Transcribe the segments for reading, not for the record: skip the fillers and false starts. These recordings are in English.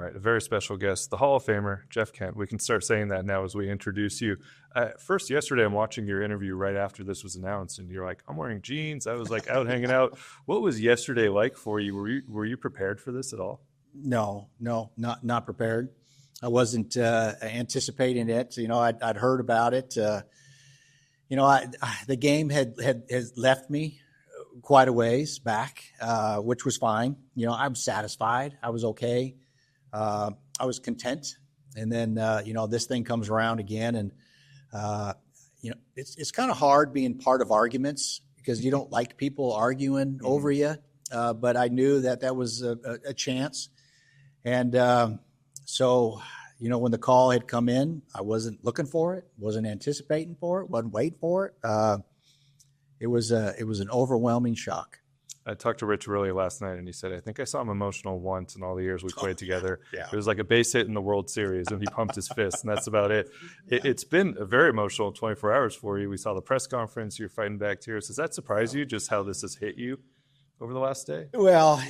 right, a very special guest, the Hall of Famer, Jeff Kent. We can start saying that now as we introduce you. First, yesterday, I'm watching your interview right after this was announced, and you're like, I'm wearing jeans. I was like out hanging out. What was yesterday like for you? Were you prepared for this at all? No, not prepared. I wasn't anticipating it. I'd heard about it. The game had left me quite a ways back, which was fine. I'm satisfied. I was okay. I was content. And then, this thing comes around again. And, it's kind of hard being part of arguments because you don't like people arguing over you. But I knew that was a chance. And so, when the call had come in, I wasn't looking for it, wasn't anticipating for it, wasn't waiting for it. It was an overwhelming shock. I talked to Rich earlier last night, and he said, I think I saw him emotional once in all the years we played together. Yeah. It was like a base hit in the World Series, and he pumped his fist, and that's about it. It's been a very emotional 24 hours for you. We saw the press conference. You're fighting back tears. Does that surprise you, just how this has hit you over the last day? Well,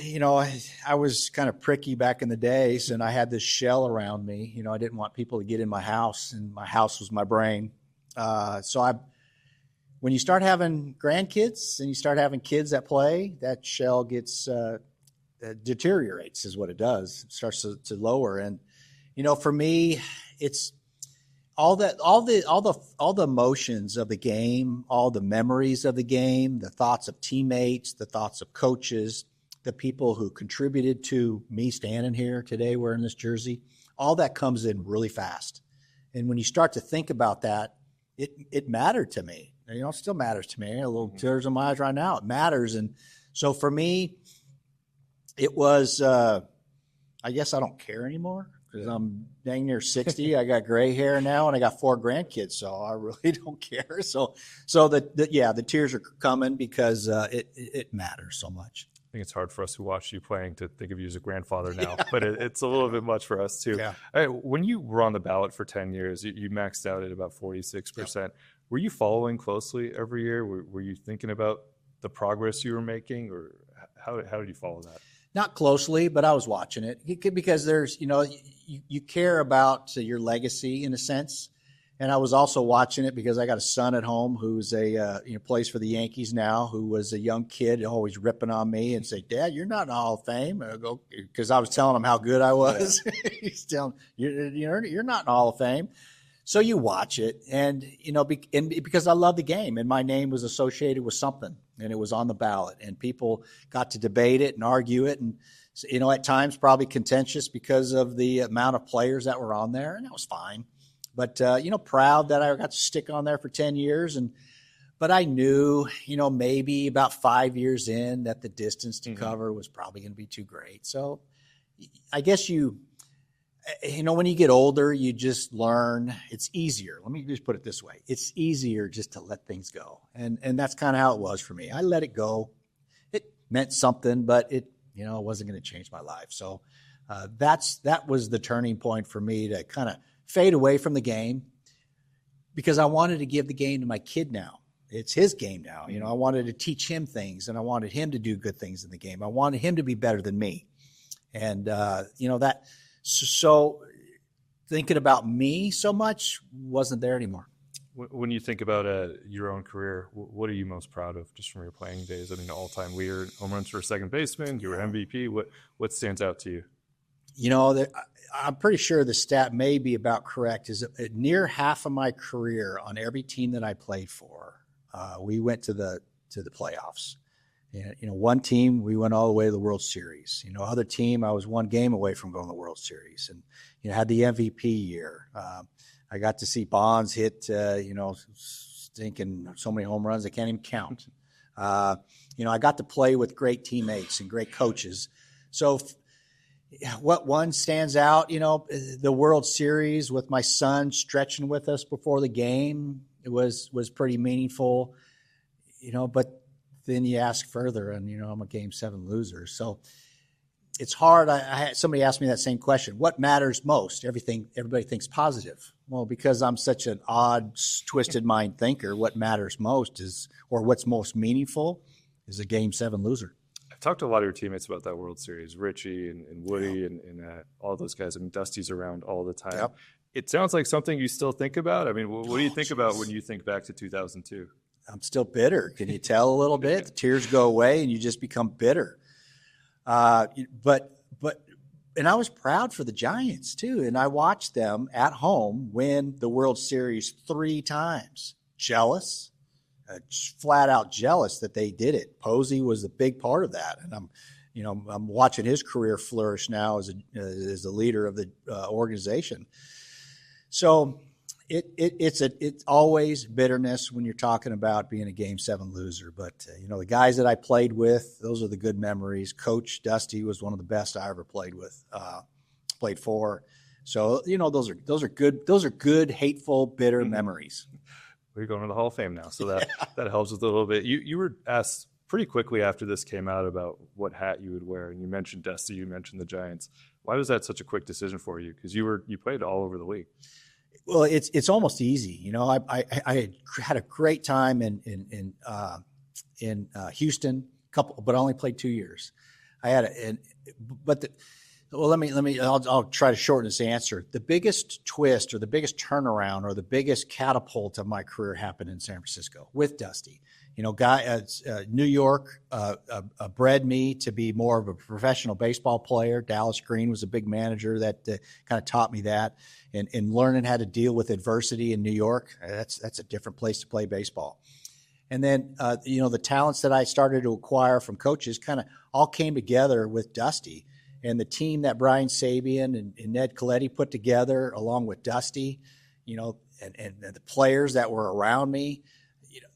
I was kind of pricky back in the days, and I had this shell around me. I didn't want people to get in my house, and my house was my brain. When you start having grandkids and you start having kids that play, that shell gets deteriorates, is what it does. It starts to lower, and for me, it's all the emotions of the game, all the memories of the game, the thoughts of teammates, the thoughts of coaches, the people who contributed to me standing here today wearing this jersey. All that comes in really fast, and when you start to think about that, it mattered to me. It still matters to me. A little tears in my eyes right now. It matters. And so for me, it was, I guess I don't care anymore because I'm dang near 60. I got gray hair now, and I got 4 grandkids, so I really don't care. So the tears are coming because it matters so much. I think it's hard for us who watch you playing to think of you as a grandfather now, but it's a little bit much for us too. Yeah. When you were on the ballot for 10 years, you maxed out at about 46%. Yep. Were you following closely every year? Were you thinking about the progress you were making, or how did you follow that? Not closely, but I was watching it because there's, you care about your legacy in a sense. And I was also watching it because I got a son at home who's plays for the Yankees now, who was a young kid always ripping on me and say, Dad, you're not in the Hall of Fame. I go, because I was telling him how good I was. Yeah. He's telling you're not in the Hall of Fame. So you watch it, and because I love the game, and my name was associated with something, and it was on the ballot, and people got to debate it and argue it, and at times probably contentious because of the amount of players that were on there, and that was fine. But proud that I got to stick on there for 10 years, but I knew maybe about 5 years in that the distance to cover was probably going to be too great. So I guess when you get older, you just learn it's easier. Let me just put it this way. It's easier just to let things go. And that's kind of how it was for me. I let it go. It meant something, but it wasn't going to change my life. So that was the turning point for me to kind of fade away from the game because I wanted to give the game to my kid now. It's his game now. I wanted to teach him things, and I wanted him to do good things in the game. I wanted him to be better than me. And, that – so thinking about me so much wasn't there anymore. When you think about your own career, what are you most proud of just from your playing days? I mean, all-time leader, home runs for a second baseman, you were MVP. What stands out to you? I'm pretty sure the stat may be about correct. Is near half of my career on every team that I played for, we went to the playoffs. One team, we went all the way to the World Series. Other team, I was one game away from going to the World Series. And, had the MVP year. I got to see Bonds hit, stinking so many home runs I can't even count. I got to play with great teammates and great coaches. So what one stands out, the World Series with my son stretching with us before the game, it was pretty meaningful, but then you ask further, and I'm a Game 7 loser, so it's hard. Somebody asked me that same question: what matters most? Everybody thinks positive. Well, because I'm such an odd, twisted mind thinker, what matters most is, or what's most meaningful, is a Game 7 loser. I talked to a lot of your teammates about that World Series, Richie and Woody and all those guys. I mean, Dusty's around all the time. Yep. It sounds like something you still think about. I mean, what do you think about when you think back to 2002? I'm still bitter. Can you tell a little bit? The tears go away and you just become bitter. But and I was proud for the Giants too. And I watched them at home win the World Series 3 times. Jealous, flat out jealous that they did it. Posey was a big part of that. And I'm watching his career flourish now as a leader of the organization. So it's always bitterness when you're talking about being a Game 7 loser. But, the guys that I played with, those are the good memories. Coach Dusty was one of the best I ever played for. So, those are good, hateful, bitter memories. We're going to the Hall of Fame now, so that helps with a little bit. You were asked pretty quickly after this came out about what hat you would wear, and you mentioned Dusty, you mentioned the Giants. Why was that such a quick decision for you? Because you played all over the league. Well, it's almost easy. I had a great time in Houston, but I only played 2 years. I'll try to shorten this answer. The biggest twist or the biggest turnaround or the biggest catapult of my career happened in San Francisco with Dusty. New York bred me to be more of a professional baseball player. Dallas Green was a big manager that kind of taught me that. And learning how to deal with adversity in New York, that's a different place to play baseball. And then, the talents that I started to acquire from coaches kind of all came together with Dusty. And the team that Brian Sabian and Ned Colletti put together, along with Dusty, and the players that were around me,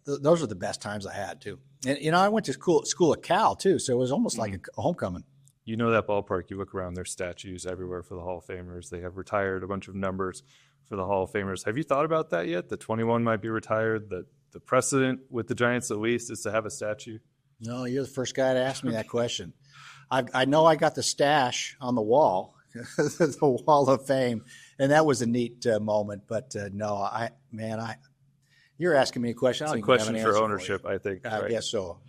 those are the best times I had too. And I went to school at Cal too, so it was almost like a homecoming. That ballpark, you look around, there's statues everywhere for the Hall of Famers. They have retired a bunch of numbers for the Hall of Famers. Have you thought about that yet? The 21 might be retired. The precedent with the Giants, at least, is to have a statue. No, you're the first guy to ask me that question. I know I got the stash on the wall, the Wall of Fame, and that was a neat moment. But no, you're asking me a question. It's a question for ownership, I think. I guess so.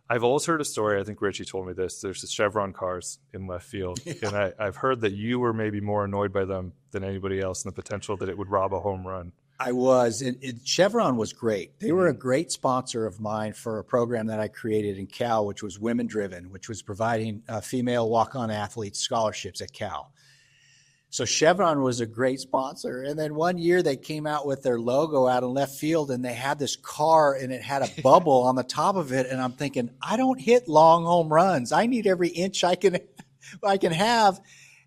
I've always heard a story. I think Richie told me this. There's the Chevron cars in left field, and I've heard that you were maybe more annoyed by them than anybody else, and the potential that it would rob a home run. I was. Chevron was great. They were a great sponsor of mine for a program that I created in Cal, which was Women Driven, which was providing female walk-on athletes scholarships at Cal. So Chevron was a great sponsor. And then one year they came out with their logo out in left field, and they had this car, and it had a bubble on the top of it. And I'm thinking, I don't hit long home runs. I need every inch I can have.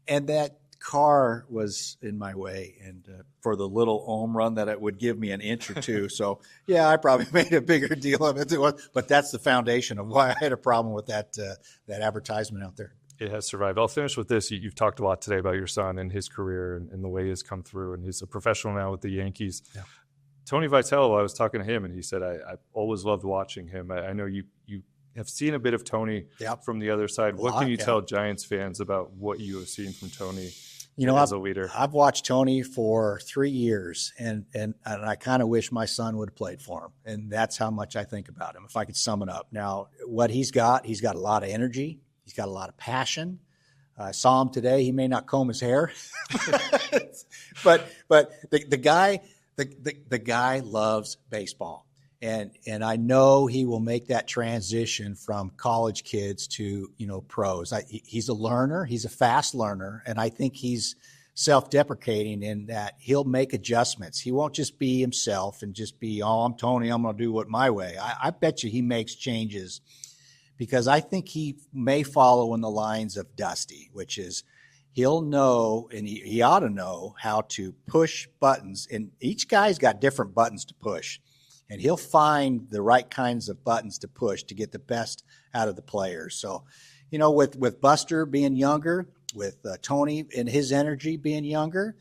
And that car was in my way, and for the little home run that it would give me an inch or two. So yeah, I probably made a bigger deal of it. But that's the foundation of why I had a problem with that advertisement out there. It has survived. I'll finish with this. You've talked a lot today about your son and his career and the way he has come through, and he's a professional now with the Yankees. Yeah. Tony Vitello, I was talking to him, and he said, I always loved watching him. I know you have seen a bit of Tony from the other side. What can you tell Giants fans about what you have seen from Tony as a leader? I've watched Tony for 3 years, and I kind of wish my son would have played for him. And that's how much I think about him, if I could sum it up. Now, what he's got a lot of energy. He's got a lot of passion. I saw him today. He may not comb his hair, but the guy loves baseball, and I know he will make that transition from college kids to pros. He's a learner. He's a fast learner, and I think he's self-deprecating in that he'll make adjustments. He won't just be himself and just be, I'm Tony, I'm going to do it my way. I bet you he makes changes, because I think he may follow in the lines of Dusty, which is he'll know, and he ought to know, how to push buttons. And each guy's got different buttons to push. And he'll find the right kinds of buttons to push to get the best out of the players. So, with Buster being younger, with Tony and his energy being younger,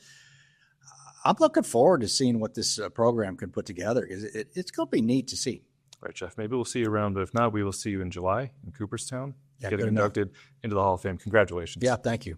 I'm looking forward to seeing what this program can put together, because it's going to be neat to see. All right, Jeff, maybe we'll see you around, but if not, we will see you in July in Cooperstown, getting inducted into the Hall of Fame. Congratulations. Yeah, thank you.